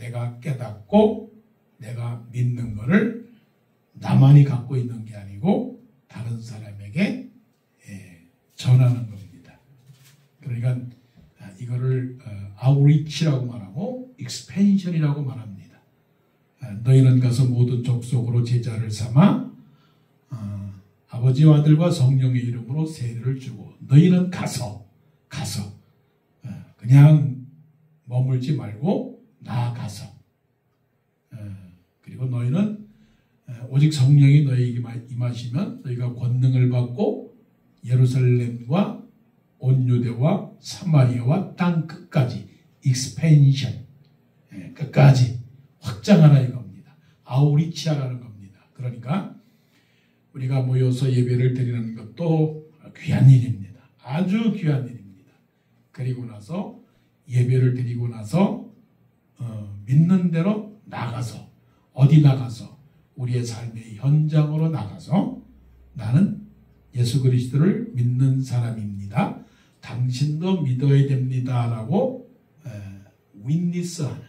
내가 깨닫고 내가 믿는 것을 나만이 갖고 있는 게 아니고 다른 사람에게 전하는 겁니다. 그러니까 이거를 아우리치라고 말하고 익스펜션이라고 말합니다. 너희는 가서 모든 족속으로 제자를 삼아 아버지와 아들과 성령의 이름으로 세례를 주고 너희는 가서 그냥 머물지 말고 나아가서 그리고 너희는 오직 성령이 너희에게 임하시면 너희가 권능을 받고 예루살렘과 온 유대와 사마리아와 땅 끝까지 익스펜션 끝까지 확장하라 이겁니다. 아우리치하라는 겁니다. 그러니까 우리가 모여서 예배를 드리는 것도 귀한 일입니다. 아주 귀한 일입니다. 그리고 나서 예배를 드리고 나서 믿는 대로 나가서 어디 나가서 우리의 삶의 현장으로 나가서 나는 예수 그리스도를 믿는 사람입니다. 당신도 믿어야 됩니다. 라고 윈니스하는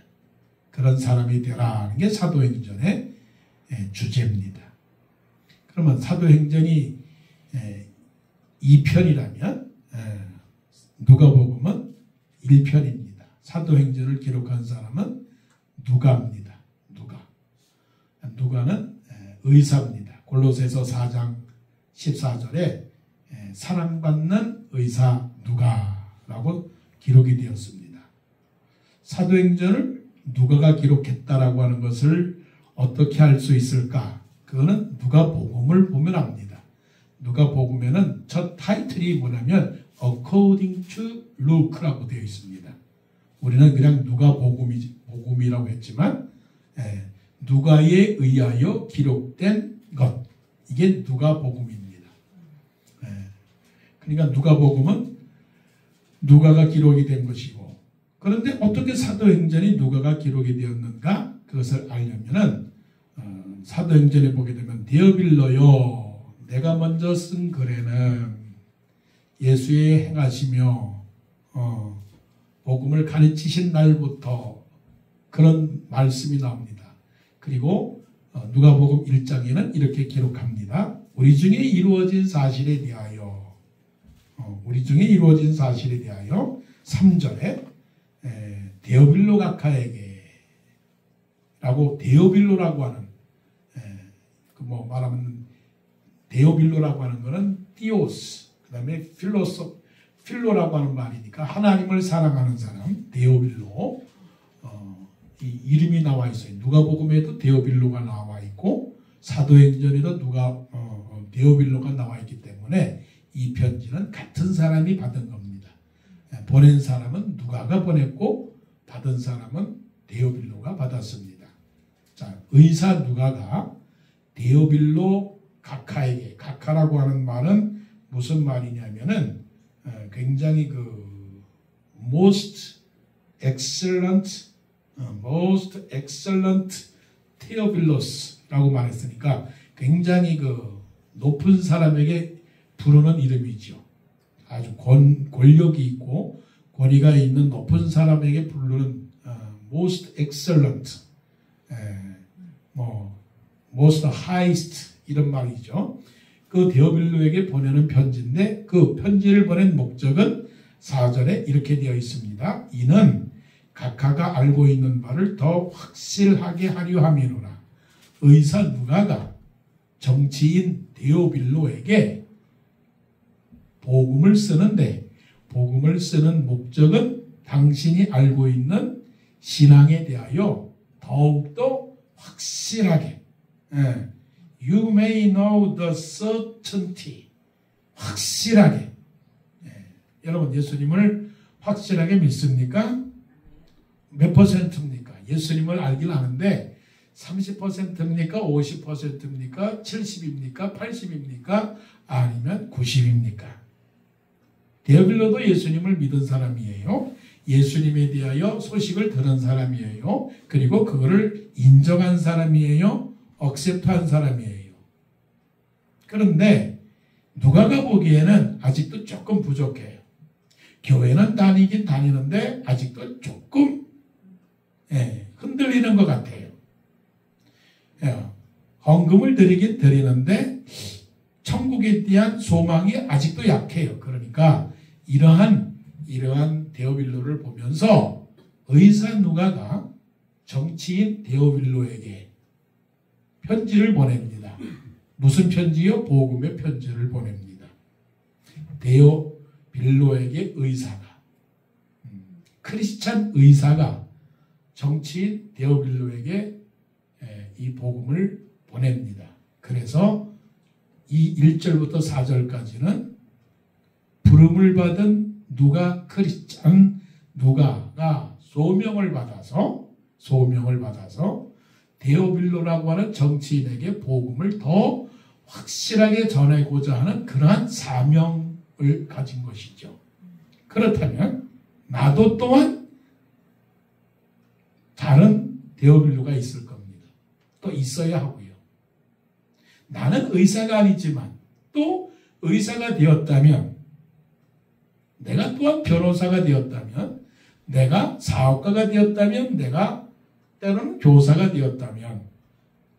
그런 사람이 되라는 게 사도행전의 주제입니다. 그러면 사도행전이 2편이라면 누가복음은 1편입니다. 사도행전을 기록한 사람은 누가입니다. 누가는 의사입니다. 골로새서 4장 14절에 사랑받는 의사 누가라고 기록이 되었습니다. 사도행전을 누가가 기록했다라고 하는 것을 어떻게 할 수 있을까? 그거는 누가복음을 보면 압니다. 누가복음에는 첫 타이틀이 뭐냐면 According to Luke라고 되어 있습니다. 우리는 그냥 누가복음이라고 했지만 누가에 의하여 기록된 것 이게 누가복음입니다. 그러니까 누가복음은 누가가 기록이 된 것이고 그런데 어떻게 사도행전이 누가가 기록이 되었는가 그것을 알려면은 사도행전에 보게 되면 데어빌로요 내가 먼저 쓴 글에는 예수의 행하시며 복음을 가르치신 날부터 그런 말씀이 나옵니다. 그리고 누가복음 1장에는 이렇게 기록합니다. 우리 중에 이루어진 사실에 대하여 3절에 데오빌로 각하에게 라고 데오빌로라고 하는 말하면 데오빌로라고 하는 것은 띠오스 그 다음에 필로라고 하는 말이니까 하나님을 사랑하는 사람 데오빌로 이 이름이 나와 있어요. 누가복음에도 데오빌로가 나와 있고 사도행전에도 데오빌로가 나와 있기 때문에 이 편지는 같은 사람이 받은 겁니다. 보낸 사람은 누가가 보냈고 받은 사람은 데오빌로가 받았습니다. 자, 의사 누가가 데오빌로 각하에게 각하라고 하는 말은 무슨 말이냐면은 굉장히 most excellent 테오빌로스라고 말했으니까 굉장히 높은 사람에게 부르는 이름이죠. 아주 권력이 있고 권위가 있는 높은 사람에게 부르는 most excellent, most highest 이런 말이죠. 그 데오빌로에게 보내는 편지인데 그 편지를 보낸 목적은 4절에 이렇게 되어 있습니다. 이는 각하가 알고 있는 바를 더 확실하게 하려 함이로라. 의사 누가가 정치인 데오빌로에게 복음을 쓰는데 복음을 쓰는 목적은 당신이 알고 있는 신앙에 대하여 더욱더 확실하게 You may know the certainty 확실하게 여러분 예수님을 확실하게 믿습니까? 몇 퍼센트입니까? 예수님을 알긴 아는데 30%입니까? 50%입니까? 70입니까? 80입니까? 아니면 90입니까? 데오빌로도 예수님을 믿은 사람이에요. 예수님에 대하여 소식을 들은 사람이에요. 그리고 그거를 인정한 사람이에요. 억셉트한 사람이에요. 그런데 누가가 보기에는 아직도 조금 부족해요. 교회는 다니긴 다니는데 아직도 조금 흔들리는 드리는 것 같아요. 헌금을 드리긴 드리는데 천국에 대한 소망이 아직도 약해요. 그러니까 이러한 데오빌로를 보면서 의사 누가가 정치인 데오빌로에게 편지를 보냅니다. 무슨 편지요? 복음의 편지를 보냅니다. 데오빌로에게 의사가, 크리스찬 의사가 정치인 데오빌로에게 이 복음을 보냅니다. 그래서 이 1절부터 4절까지는 부름을 받은 크리스찬 누가가 소명을 받아서 데오빌로라고 하는 정치인에게 복음을 더 확실하게 전하고자 하는 그러한 사명을 가진 것이죠. 그렇다면 나도 또한 다른 데오빌로가 있을 겁니다. 또 있어야 하고요. 나는 의사가 아니지만 또 의사가 되었다면, 내가 또한 변호사가 되었다면, 내가 사업가가 되었다면, 내가 때로는 교사가 되었다면,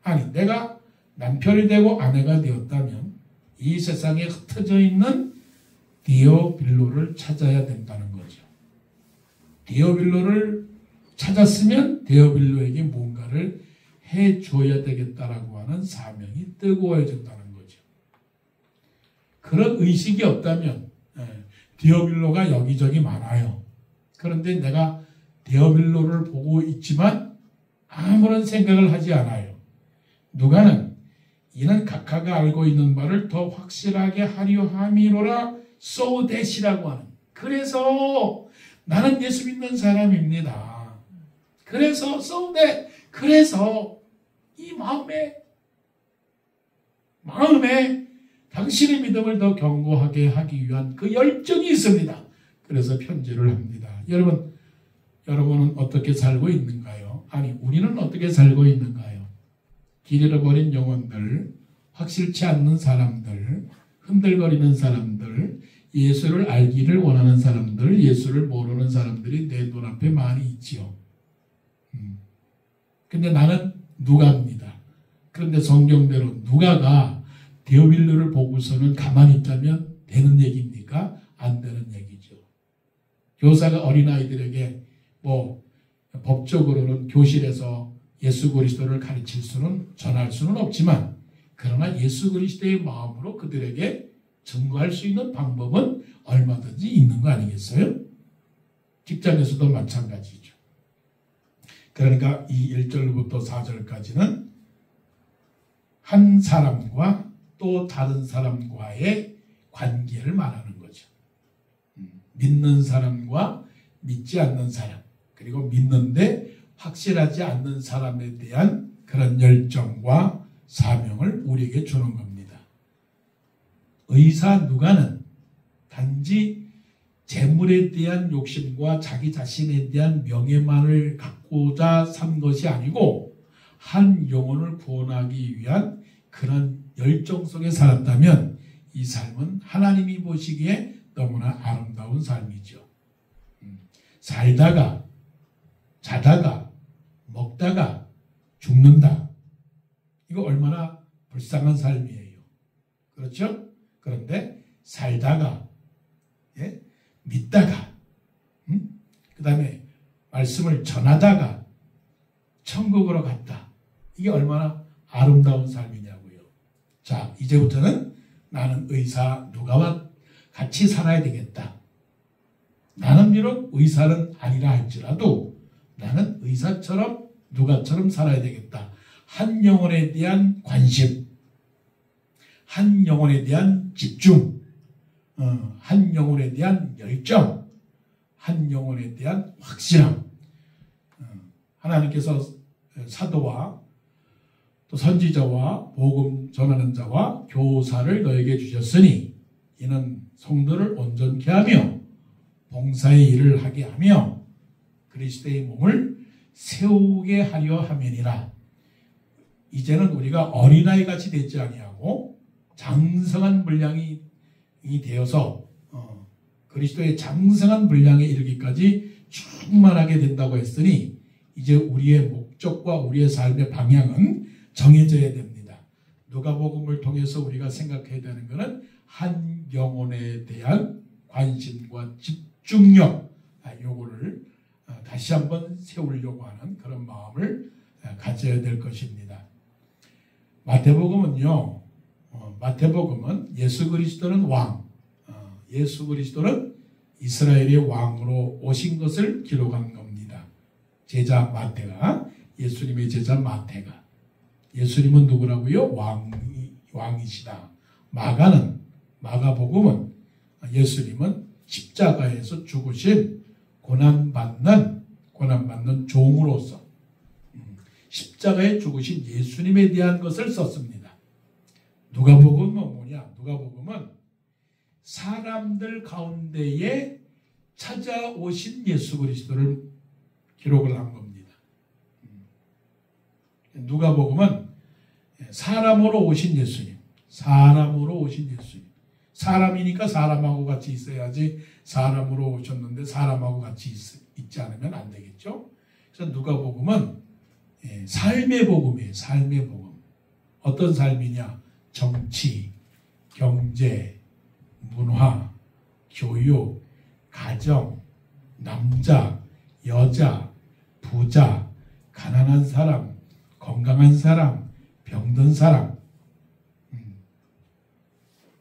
아니 내가 남편이 되고 아내가 되었다면 이 세상에 흩어져 있는 데오빌로를 찾아야 된다는 거죠. 데오빌로를 찾았으면 데오빌로에게 뭔가를 해줘야 되겠다라고 하는 사명이 뜨거워진다는 거죠. 그런 의식이 없다면 데오빌로가 여기저기 많아요. 그런데 내가 데오빌로를 보고 있지만 아무런 생각을 하지 않아요. 누가는 이는 각하가 알고 있는 바를 더 확실하게 하려 함이로라 so that이라고 하는, 그래서 나는 예수 믿는 사람입니다. 그래서 so that, 그래서 이 마음에 당신의 믿음을 더 견고하게 하기 위한 그 열정이 있습니다. 그래서 편지를 합니다. 여러분은 어떻게 살고 있는가요? 아니, 우리는 어떻게 살고 있는가요? 길 잃어버린 영혼들, 확실치 않는 사람들, 흔들거리는 사람들, 예수를 알기를 원하는 사람들, 예수를 모르는 사람들이 내 눈앞에 많이 있지요. 근데 나는 누가입니다. 그런데 성경대로 누가가 데오빌로를 보고서는 가만히 있다면 되는 얘기입니까? 안 되는 얘기죠. 교사가 어린아이들에게 법적으로는 교실에서 예수 그리스도를 가르칠 수는, 전할 수는 없지만, 그러나 예수 그리스도의 마음으로 그들에게 증거할 수 있는 방법은 얼마든지 있는 거 아니겠어요? 직장에서도 마찬가지죠. 그러니까 이 1절부터 4절까지는 한 사람과 또 다른 사람과의 관계를 말하는 거죠. 믿는 사람과 믿지 않는 사람, 그리고 믿는데 확실하지 않는 사람에 대한 그런 열정과 사명을 우리에게 주는 겁니다. 의사 누가는 단지 재물에 대한 욕심과 자기 자신에 대한 명예만을 갖고자 산 것이 아니고 한 영혼을 구원하기 위한 그런 열정 속에 살았다면 이 삶은 하나님이 보시기에 너무나 아름다운 삶이죠. 살다가, 자다가, 먹다가 죽는다. 이거 얼마나 불쌍한 삶이에요. 그렇죠? 그런데 살다가, 믿다가, 그 다음에 말씀을 전하다가 천국으로 갔다. 이게 얼마나 아름다운 삶이냐고요. 자, 이제부터는 나는 의사 누가와 같이 살아야 되겠다. 나는 비록 의사는 아니라 할지라도 나는 의사처럼 누가처럼 살아야 되겠다. 한 영혼에 대한 관심, 한 영혼에 대한 집중, 한 영혼에 대한 열정, 한 영혼에 대한 확실함. 하나님께서 사도와 또 선지자와 복음 전하는 자와 교사를 너에게 주셨으니 이는 성도를 온전케 하며 봉사의 일을 하게 하며 그리스도의 몸을 세우게 하려 함이니라. 이제는 우리가 어린아이 같이 되지 아니하고 장성한 분량이 되어서 그리스도의 장성한 분량에 이르기까지 충만하게 된다고 했으니 이제 우리의 목적과 우리의 삶의 방향은 정해져야 됩니다. 누가복음을 통해서 우리가 생각해야 되는 것은 한 영혼에 대한 관심과 집중력, 요거를 다시 한번 세우려고 하는 그런 마음을 가져야 될 것입니다. 마태복음은요, 마태복음은 예수 그리스도는 왕, 예수 그리스도는 이스라엘의 왕으로 오신 것을 기록한 겁니다. 제자 마태가, 예수님의 제자 마태가. 예수님은 누구라고요? 왕이시다. 마가복음은 예수님은 십자가에서 죽으신 고난받는 종으로서 십자가에 죽으신 예수님에 대한 것을 썼습니다. 누가복음은 뭐냐? 누가복음은 사람들 가운데에 찾아오신 예수 그리스도를 기록을 한 겁니다. 누가복음은 사람으로 오신 예수님, 사람으로 오신 예수님. 사람이니까 사람하고 같이 있어야지 사람으로 오셨는데 사람하고 같이 있지 않으면 안 되겠죠. 그래서 누가복음은 삶의 복음이에요. 삶의 복음. 어떤 삶이냐? 정치, 경제, 문화, 교육, 가정, 남자, 여자, 부자, 가난한 사람, 건강한 사람, 병든 사람,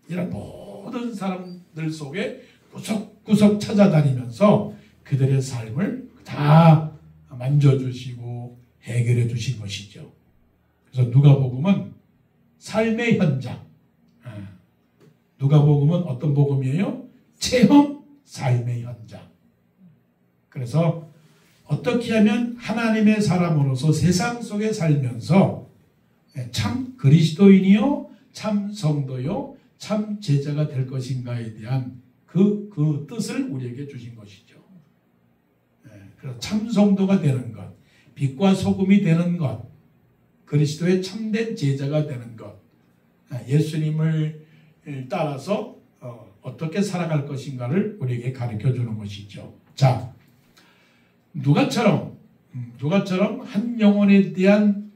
이런 모든 사람들 속에 구석구석 찾아다니면서 그들의 삶을 다 만져주시고 해결해 주신 것이죠. 그래서 누가복음은 삶의 현장. 누가복음은 어떤 복음이에요? 체험 삶의 현장. 그래서 어떻게 하면 하나님의 사람으로서 세상 속에 살면서 참 그리스도인이요, 참 성도요, 참 제자가 될 것인가에 대한 그 뜻을 우리에게 주신 것이죠. 그래서 참 성도가 되는 것, 빛과 소금이 되는 것, 그리스도의 참된 제자가 되는 것, 예수님을 따라서 어떻게 살아갈 것인가를 우리에게 가르쳐 주는 것이죠. 자, 누가처럼 한 영혼에 대한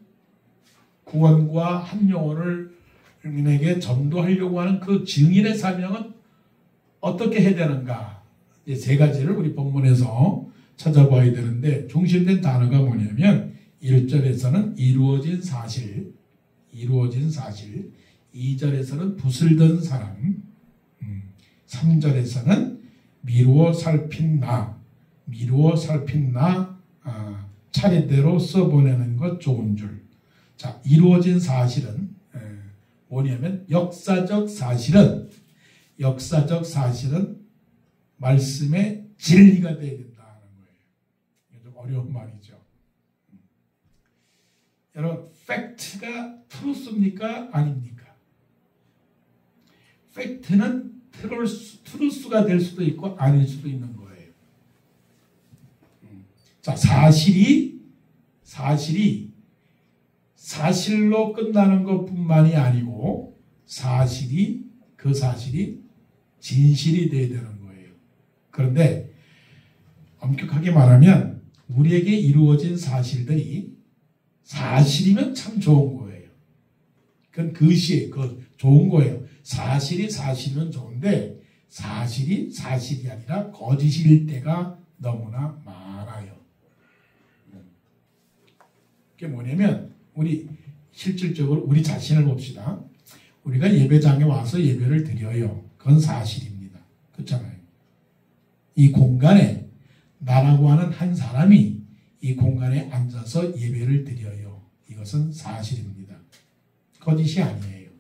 구원과 한 영혼에게 전도하려고 하는 그 증인의 사명은 어떻게 해야 되는가? 이제 세 가지를 우리 본문에서 찾아봐야 되는데, 중심된 단어가 뭐냐면 1절에서는 이루어진 사실, 2절에서는 붓을 든 사람, 3절에서는 미루어 살핀 나, 차례대로 써보내는 것 좋은 줄. 자, 이루어진 사실은 뭐냐면 역사적 사실은 말씀의 진리가 되어야 된다는 거예요. 이게 좀 어려운 말이죠. 여러분, 팩트가 트루스입니까? 아닙니까? 팩트는 트루스가 될 수도 있고 아닐 수도 있는 거예요. 자, 사실로 끝나는 것뿐만이 아니고 그 사실이 진실이 되어야 되는 거예요. 그런데 엄격하게 말하면 우리에게 이루어진 사실들이 사실이면 참 좋은 거예요. 그건 좋은 거예요. 사실이면 좋은데 사실이 아니라 거짓일 때가 너무나 많아요. 그게 뭐냐면 우리 실질적으로 우리 자신을 봅시다. 우리가 예배장에 와서 예배를 드려요. 그건 사실입니다. 그렇잖아요. 이 공간에 나라고 하는 한 사람이 이 공간에 앉아서 예배를 드려요. 이것은 사실입니다. 거짓이 아니에요.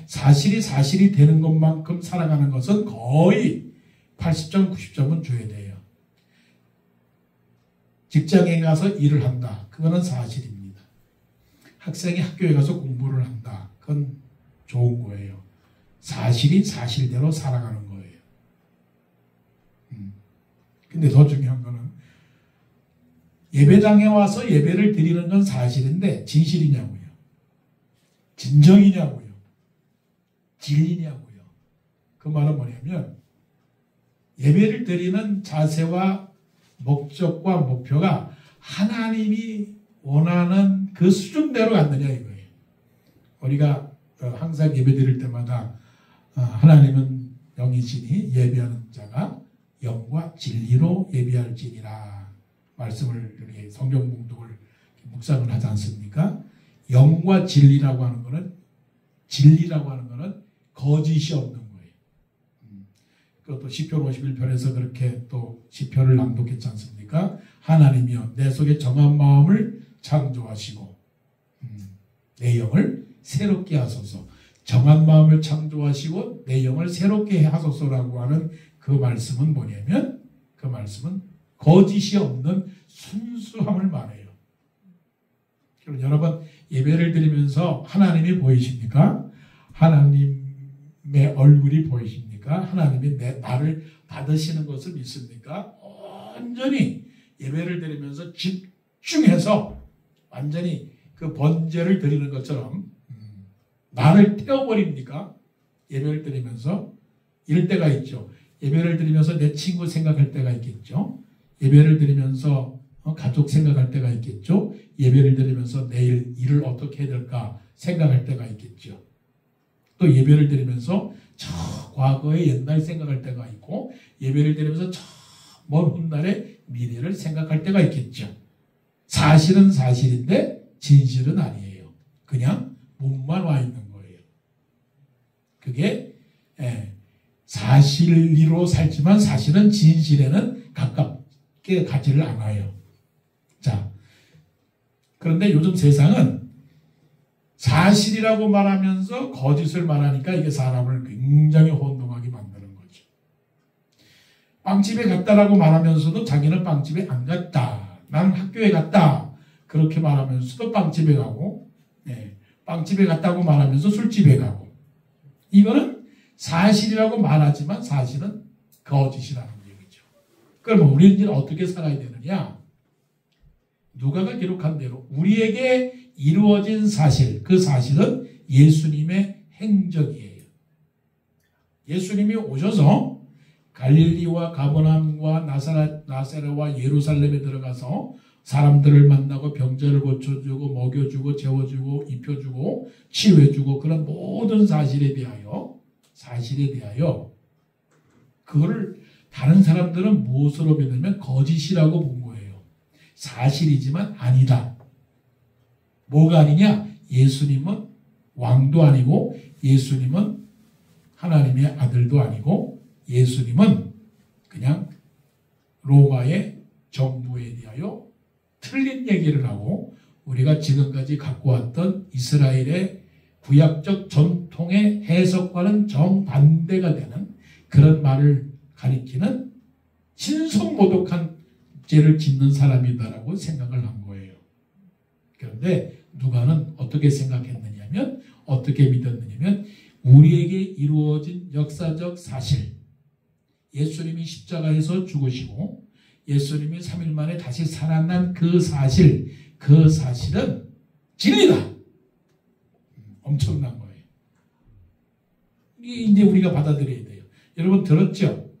사실이 되는 것만큼 살아가는 것은 거의 80점, 90점은 줘야 돼요. 직장에 가서 일을 한다. 그거는 사실입니다. 학생이 학교에 가서 공부를 한다. 그건 좋은 거예요. 사실이 사실대로 살아가는 거예요. 근데 더 중요한 거는 예배당에 와서 예배를 드리는 건 사실인데 진실이냐고요. 진정이냐고요. 진리냐고요. 그 말은 뭐냐면 예배를 드리는 자세와 목적과 목표가 하나님이 원하는 그 수준대로 갔느냐 이거예요. 우리가 항상 예배 드릴 때마다 하나님은 영이시니 예배하는 자가 영과 진리로 예배할지니라 말씀을 이렇게 성경 봉독을 묵상을 하지 않습니까? 영과 진리라고 하는 것은 거짓이 없는 거예요. 그것도 시편 51편에서 그렇게 또 시편을 낭독했지 않습니까? 하나님이여 내 속에 정한 마음을 창조하시고 내 영을 새롭게 하소서. 정한 마음을 창조하시고 내 영을 새롭게 하소서라고 하는 그 말씀은 뭐냐면 그 말씀은 거짓이 없는 순수함을 말해요. 그럼 여러분 예배를 드리면서 하나님이 보이십니까? 하나님의 얼굴이 보이십니까? 하나님이 나를 받으시는 것을 믿습니까? 완전히 예배를 드리면서 집중해서 완전히 그 번제를 드리는 것처럼 나를 태워버립니까? 예배를 드리면서 이럴 때가 있죠. 예배를 드리면서 내 친구 생각할 때가 있겠죠. 예배를 드리면서 가족 생각할 때가 있겠죠. 예배를 드리면서 내일 일을 어떻게 해야 될까 생각할 때가 있겠죠. 또 예배를 드리면서 저 과거의 옛날 생각할 때가 있고 예배를 드리면서 저 먼 훗날의 미래를 생각할 때가 있겠죠. 사실은 사실인데 진실은 아니에요. 그냥 몸만 와 있는 거예요. 그게 사실리로 살지만 사실은 진실에는 가깝게 가지를 않아요. 자, 그런데 요즘 세상은 사실이라고 말하면서 거짓을 말하니까 이게 사람을 굉장히 혼동하게 만드는 거죠. 빵집에 갔다라고 말하면서도 자기는 빵집에 안 갔다. 나는 학교에 갔다. 그렇게 말하면서도 빵집에 가고, 빵집에 갔다고 말하면서 술집에 가고. 이거는 사실이라고 말하지만 사실은 거짓이라는 얘기죠. 그러면 우리는 어떻게 살아야 되느냐? 누가가 기록한 대로 우리에게 이루어진 사실, 그 사실은 예수님의 행적이에요. 예수님이 오셔서 갈릴리와 가버나움과 나사렛과 예루살렘에 들어가서 사람들을 만나고 병자를 고쳐주고 먹여주고 재워주고 입혀주고 치유해주고 그런 모든 사실에 대하여 그거를 다른 사람들은 무엇으로 믿으면 거짓이라고 본 거예요. 사실이지만 아니다. 뭐가 아니냐? 예수님은 왕도 아니고 예수님은 하나님의 아들도 아니고 예수님은 그냥 로마의 정부에 대하여 틀린 얘기를 하고 우리가 지금까지 갖고 왔던 이스라엘의 구약적 전통의 해석과는 정반대가 되는 그런 말을 가리키는 신성모독한 죄를 짓는 사람이다라고 생각을 한 거예요. 그런데 누가는 어떻게 생각했느냐면 어떻게 믿었느냐면 우리에게 이루어진 역사적 사실 예수님이 십자가에서 죽으시고 예수님이 3일 만에 다시 살아난 그 사실은 진리다. 엄청난 거예요. 이제 우리가 받아들여야 돼요. 여러분 들었죠?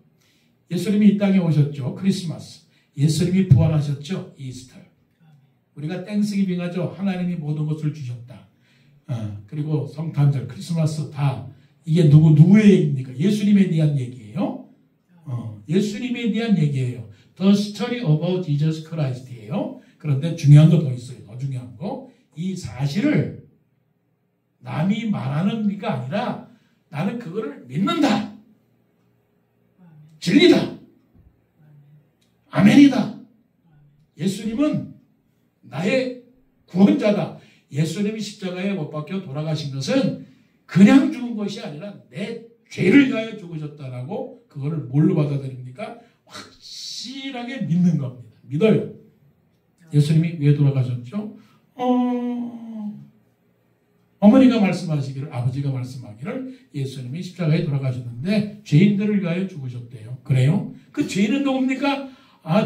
예수님이 이 땅에 오셨죠. 크리스마스. 예수님이 부활하셨죠. 이스터. 우리가 땡스기빙 하죠. 하나님이 모든 것을 주셨다. 그리고 성탄절, 크리스마스 다 이게 누구의 얘기입니까? 예수님에 대한 얘기예요. 예수님에 대한 얘기예요. The story about Jesus Christ예요. 그런데 중요한 거 더 있어요. 더 중요한 거. 이 사실을 남이 말하는 게 아니라 나는 그거를 믿는다. 진리다. 아멘이다. 예수님은 나의 구원자다. 예수님이 십자가에 못 박혀 돌아가신 것은 그냥 죽은 것이 아니라 내 죄를 위하여 죽으셨다라고 그거를 뭘로 받아들입니까? 확실하게 믿는 겁니다. 믿어요. 예수님이 왜 돌아가셨죠? 어머니가 말씀하시기를 아버지가 말씀하기를 예수님이 십자가에 돌아가셨는데 죄인들을 위하여 죽으셨대요. 그래요? 그 죄인은 누굽니까?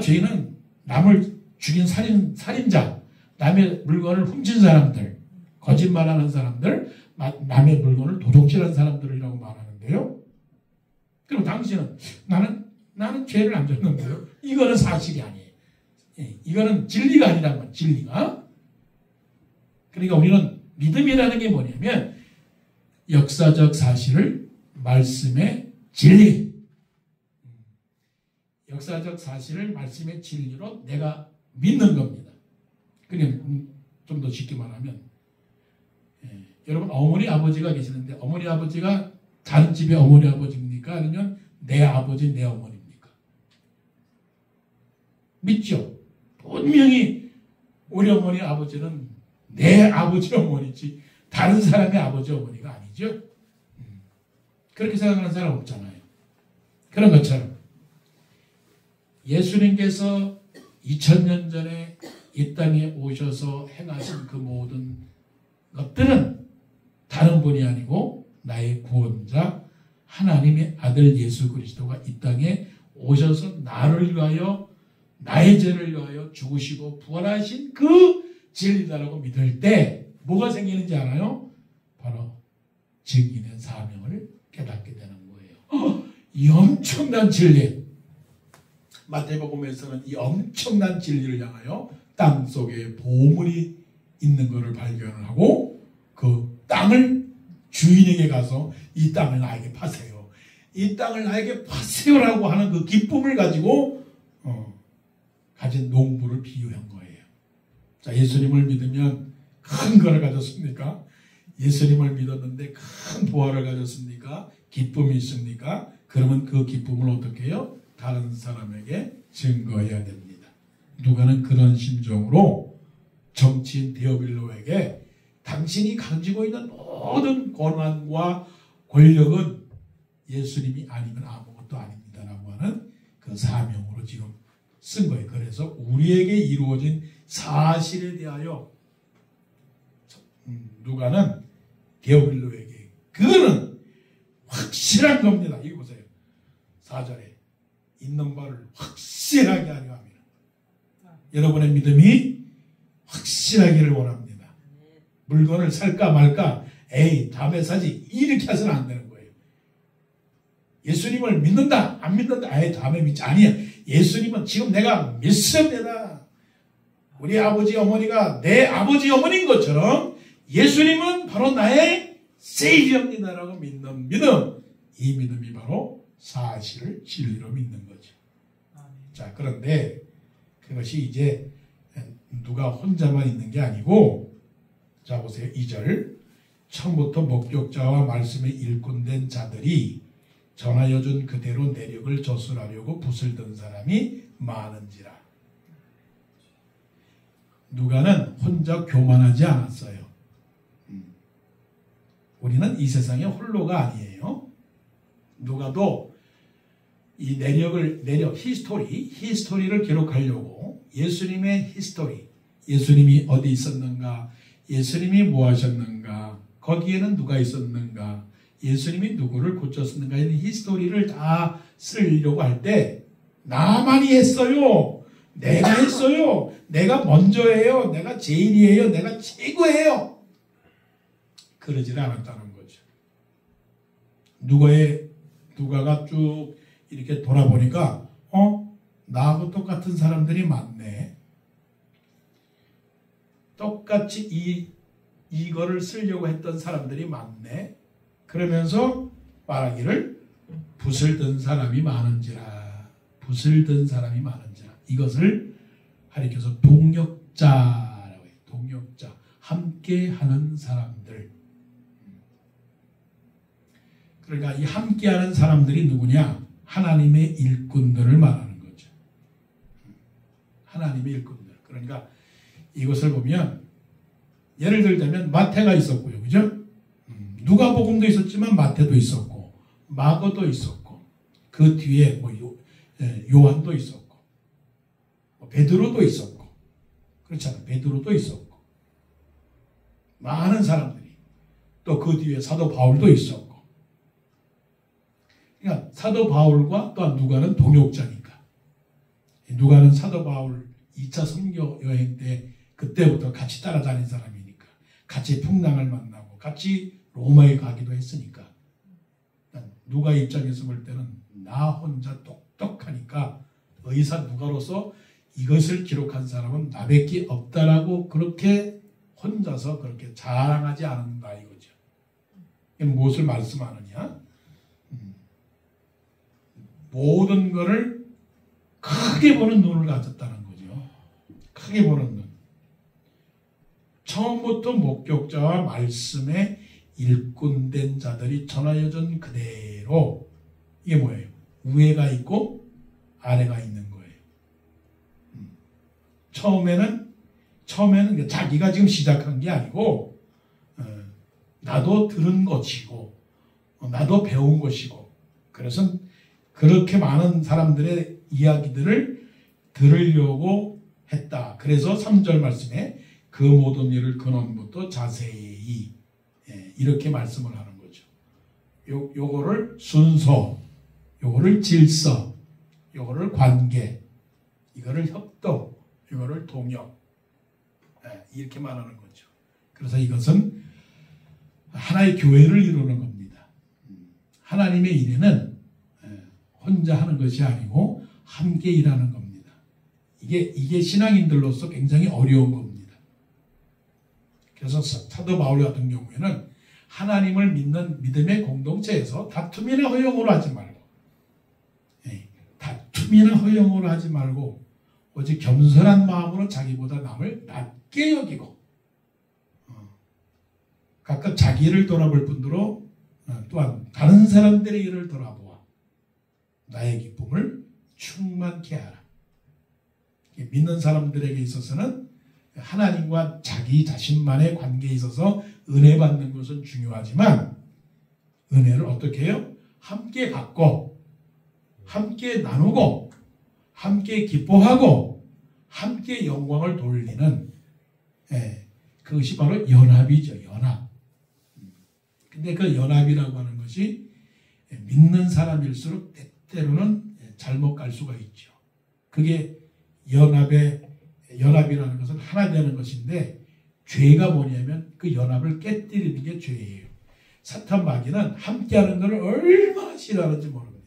죄인은 남을 죽인 살인자, 남의 물건을 훔친 사람들, 거짓말하는 사람들, 남의 물건을 도둑질한 사람들이라고 말하는데요. 그럼 당신은 나는 죄를 안 졌는데요. 이거는 사실이 아니에요. 이거는 진리가 아니란 말이에요. 진리가. 그러니까 우리는 믿음이라는 게 뭐냐면 역사적 사실을 말씀의 진리, 역사적 사실을 말씀의 진리로 내가 믿는 겁니다. 그냥 좀 더 쉽게 말하면 여러분 어머니 아버지가 계시는데 어머니 아버지가 다른 집의 어머니 아버지입니까? 아니면 내 아버지 내 어머니입니까? 믿죠? 분명히 우리 어머니 아버지는 내 아버지 어머니지 다른 사람의 아버지 어머니가 아니죠. 그렇게 생각하는 사람 없잖아요. 그런 것처럼 예수님께서 2000년 전에 이 땅에 오셔서 행하신 그 모든 것들은 다른 분이 아니고 나의 구원자 하나님의 아들 예수 그리스도가 이 땅에 오셔서 나를 위하여 나의 죄를 위하여 죽으시고 부활하신 그 진리다라고 믿을 때 뭐가 생기는지 알아요? 바로 증인의 사명을 깨닫게 되는 거예요. 이 엄청난 진리. 마태복음에서는 이 엄청난 진리를 향하여 땅속에 보물이 있는 것을 발견을 하고 그 땅을 주인에게 가서 이 땅을 나에게 파세요. 이 땅을 나에게 파세요라고 하는 그 기쁨을 가지고 가진 농부를 비유한 거예요. 자, 예수님을 믿으면 큰 거를 가졌습니까? 예수님을 믿었는데 큰 보화를 가졌습니까? 기쁨이 있습니까? 그러면 그 기쁨을 어떻게 해요? 다른 사람에게 증거해야 됩니다. 누가는 그런 심정으로 정치인 데오빌로에게 당신이 가지고 있는 모든 권한과 권력은 예수님이 아니면 아무것도 아닙니다라고 하는 그 사명으로 지금 쓴 거예요. 그래서 우리에게 이루어진 사실에 대하여 누가는 데오빌로에게 그거는 확실한 겁니다. 이거 보세요. 4절에 있는 바를 확실하게 하려 합니다. 여러분의 믿음이 확실하기를 원합니다. 물건을 살까 말까 에이 다음에 사지 이렇게 해서는 안 되는 거예요. 예수님을 믿는다 안 믿는다 에이 다음에 믿지 아니야. 예수님은 지금 내가 믿습니다. 우리 아버지 어머니가 내 아버지 어머니인 것처럼 예수님은 바로 나의 세이비입니다라고 믿는 믿음. 이 믿음이 바로 사실을 진리로 믿는 거죠. 자, 그런데 그것이 이제 누가 혼자만 있는 게 아니고 자 보세요. 2절 처음부터 목격자와 말씀에 일꾼된 자들이 전하여 준 그대로 내력을 저술하려고 붓을 든 사람이 많은지라. 누가는 혼자 교만하지 않았어요. 우리는 이 세상에 홀로가 아니에요. 누가도 이 히스토리를 기록하려고 예수님의 히스토리, 예수님이 어디 있었는가, 예수님이 뭐 하셨는가, 거기에는 누가 있었는가, 예수님이 누구를 고쳤는가 이런 히스토리를 다 쓰려고 할 때 나만이 했어요. 내가 했어요. 내가 먼저예요. 내가 제일이에요. 내가 최고예요. 그러지는 않았다는 거죠. 누가가 쭉 이렇게 돌아보니까 나하고 똑같은 사람들이 많네. 똑같이 이거를 쓰려고 했던 사람들이 많네. 그러면서 말하기를 붓을 든 사람이 많은지라. 붓을 든 사람이 많은지라. 이것을 가리켜서 동역자라고 해요. 동역자. 함께하는 사람들. 그러니까 이 함께하는 사람들이 누구냐? 하나님의 일꾼들을 말하는 거죠. 하나님의 일꾼들. 그러니까 이것을 보면 예를 들자면 마태가 있었고요. 그죠? 누가복음도 있었지만 마태도 있었고 마고도 있었고 그 뒤에 요한도 있었고 베드로도 있었고 그렇잖아요. 베드로도 있었고 많은 사람들이 또 그 뒤에 사도 바울도 있었고 그러니까 사도 바울과 또 누가는 동역자니까 누가는 사도 바울 2차 선교 여행 때 그때부터 같이 따라다닌 사람이니까 같이 풍랑을 만나고 같이 로마에 가기도 했으니까 누가 입장에서 볼 때는 나 혼자 똑똑하니까 의사 누가로서 이것을 기록한 사람은 나밖에 없다라고 그렇게 혼자서 그렇게 자랑하지 않는다 이거죠. 무엇을 말씀하느냐? 모든 것을 크게 보는 눈을 가졌다는 거죠. 크게 보는 눈. 처음부터 목격자와 말씀에 일꾼된 자들이 천하여전 그대로 이게 뭐예요? 위에가 있고 아래가 있는 거예요. 처음에는 자기가 지금 시작한 게 아니고 나도 들은 것이고 나도 배운 것이고 그래서 그렇게 많은 사람들의 이야기들을 들으려고 했다. 그래서 3절 말씀에 그 모든 일을 근원부터 자세히 이렇게 말씀을 하는 거죠. 요거를 순서, 요거를 질서, 요거를 관계, 이거를 협동, 이거를 동역 이렇게 말하는 거죠. 그래서 이것은 하나의 교회를 이루는 겁니다. 하나님의 일에는 혼자 하는 것이 아니고 함께 일하는 겁니다. 이게 신앙인들로서 굉장히 어려운 겁니다. 그래서 사도 바울 같은 경우에는 하나님을 믿는 믿음의 공동체에서 다툼이나 허용으로 하지 말고 다툼이나 허용으로 하지 말고 오직 겸손한 마음으로 자기보다 남을 낮게 여기고 각각 자기 일을 돌아볼 뿐더러 또한 다른 사람들의 일을 돌아보아 나의 기쁨을 충만케 하라. 믿는 사람들에게 있어서는 하나님과 자기 자신만의 관계에 있어서 은혜 받는 것은 중요하지만 은혜를 어떻게 해요? 함께 갖고 함께 나누고 함께 기뻐하고 함께 영광을 돌리는 그것이 바로 연합이죠. 연합. 근데 그 연합이라고 하는 것이 믿는 사람일수록 때때로는 잘못 갈 수가 있죠. 그게 연합이라는 것은 하나 되는 것인데 죄가 뭐냐면 그 연합을 깨뜨리는 게 죄예요. 사탄 마귀는 함께하는 것을 얼마나 싫어하는지 모릅니다.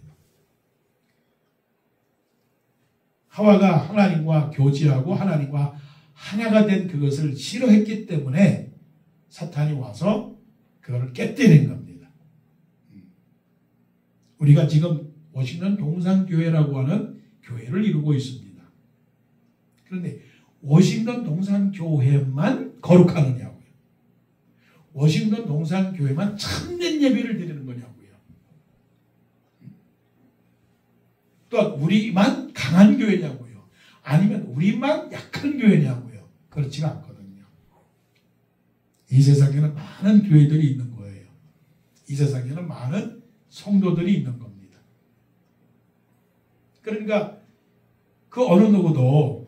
하와가 하나님과 교제하고 하나님과 하나가 된 그것을 싫어했기 때문에 사탄이 와서 그걸 깨뜨린 겁니다. 우리가 지금 워싱턴 동산교회라고 하는 교회를 이루고 있습니다. 그런데 워싱턴 동산교회만 거룩하느냐고요. 워싱턴 동산교회만 참된 예배를 드리는 거냐고요. 또 우리만 강한 교회냐고요. 아니면 우리만 약한 교회냐고요. 그렇지가 않거든요. 이 세상에는 많은 교회들이 있는 거예요. 이 세상에는 많은 성도들이 있는 겁니다. 그러니까 그 어느 누구도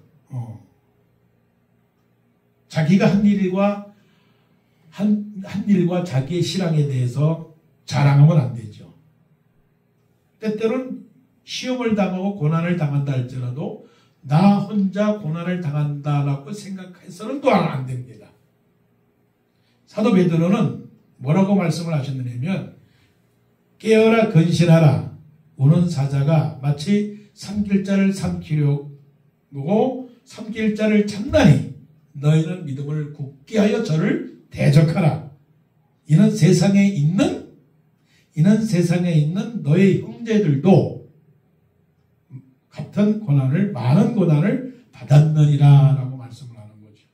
자기가 한 일과 자기의 신앙에 대해서 자랑하면 안 되죠. 때때로는 시험을 당하고 고난을 당한다 할지라도 나 혼자 고난을 당한다라고 생각해서는 또한 안 됩니다. 사도 베드로는 뭐라고 말씀을 하셨느냐면 깨어라 근신하라. 우는 사자가 마치 삼킬 자를 삼키려고 삼킬 자를 참나니 너희는 믿음을 굳게 하여 저를 대적하라. 이는 세상에 있는 너희 형제들도 같은 많은 고난을 받았느니라 라고 말씀을 하는 거죠.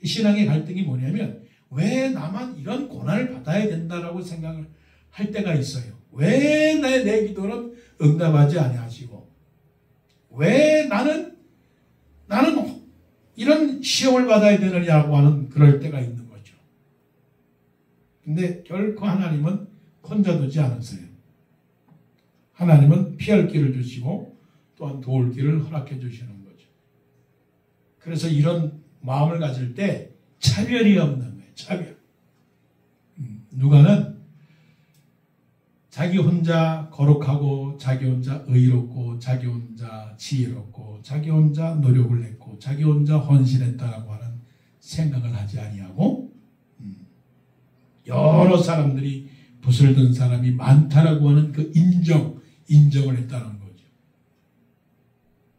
이 신앙의 갈등이 뭐냐면 왜 나만 이런 고난을 받아야 된다라고 생각을 할 때가 있어요. 왜 내 기도는 응답하지 아니하시고 왜 나는 이런 시험을 받아야 되느냐고 하는 그럴 때가 있는 거죠. 근데 결코 하나님은 혼자 두지 않으세요. 하나님은 피할 길을 주시고 또한 도울 길을 허락해 주시는 거죠. 그래서 이런 마음을 가질 때 차별이 없는 거예요. 차별. 누가는 자기 혼자 거룩하고 자기 혼자 의롭고 자기 혼자 지혜롭고 자기 혼자 노력을 했고 자기 혼자 헌신했다라고 하는 생각을 하지 아니하고 여러 사람들이 붓을 든 사람이 많다라고 하는 그 인정을 했다는 거죠.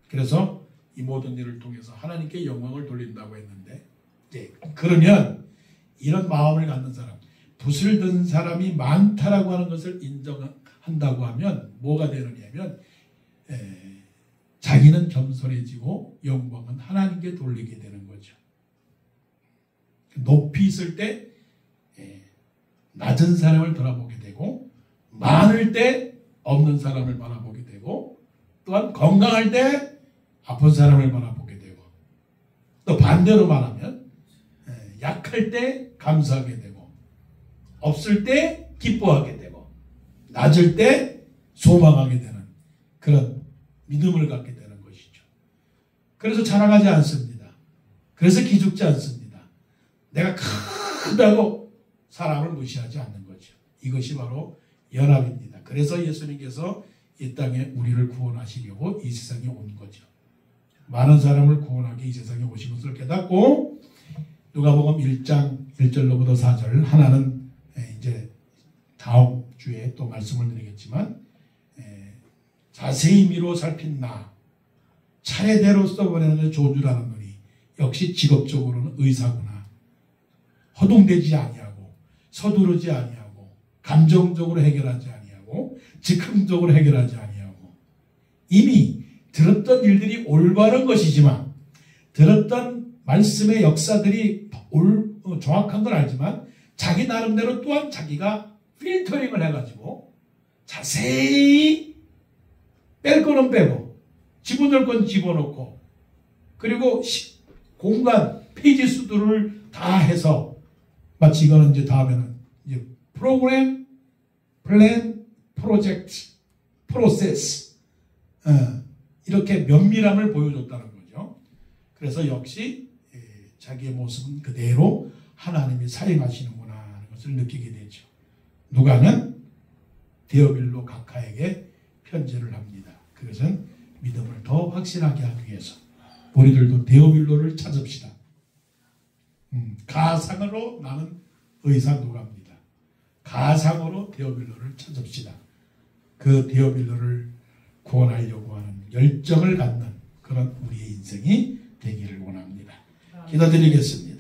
그래서 이 모든 일을 통해서 하나님께 영광을 돌린다고 했는데, 그러면 이런 마음을 갖는 사람, 붓을 든 사람이 많다라고 하는 것을 인정한다고 하면 뭐가 되느냐면 자기는 겸손해지고 영광은 하나님께 돌리게 되는 거죠. 높이 있을 때 낮은 사람을 바라보게 되고, 많을 때 없는 사람을 바라보게 되고, 또한 건강할 때 아픈 사람을 바라보게 되고, 또 반대로 말하면 약할 때 감사하게 되고, 없을 때 기뻐하게 되고, 낮을 때 소망하게 되는 그런 믿음을 갖게 되는 것이죠. 그래서 자랑하지 않습니다. 그래서 기죽지 않습니다. 내가 크다고 사람을 무시하지 않는 거죠. 이것이 바로 연합입니다. 그래서 예수님께서 이 땅에 우리를 구원하시려고 이 세상에 온 거죠. 많은 사람을 구원하기 이 세상에 오신 것을 깨닫고, 누가복음 1장 1절로부터 4절, 하나는 이제 다음 주에 또 말씀을 드리겠지만, 자세히 미루어 살핀 나 차례대로 써보내는 조주라는 놈이 역시 직업적으로는 의사구나. 허둥대지 아니하고 서두르지 아니하고 감정적으로 해결하지 아니하고 즉흥적으로 해결하지 아니하고, 이미 들었던 일들이 올바른 것이지만, 들었던 말씀의 역사들이 정확한 건 알지만 자기 나름대로 또한 자기가 필터링을 해가지고 자세히 뺄 거는 빼고 집어넣을 건 집어넣고, 그리고 공간 페이지 수들을 다 해서 마치 이거는 이제 다음에는 이제 프로그램, 플랜, 프로젝트, 프로세스, 이렇게 면밀함을 보여줬다는 거죠. 그래서 역시 자기의 모습은 그대로 하나님이 사용하시는구나 하는 것을 느끼게 되죠. 누가는 데오빌로 각하에게 편지를 합니다. 그것은 믿음을 더 확실하게 하기 위해서 우리들도 데오빌로를 찾읍시다. 가상으로 나는 의사 누가입니다. 가상으로 데오빌로를 찾읍시다. 그 데오빌로를 구원하려고 하는 열정을 갖는 그런 우리의 인생이 되기를 원합니다. 기도드리겠습니다.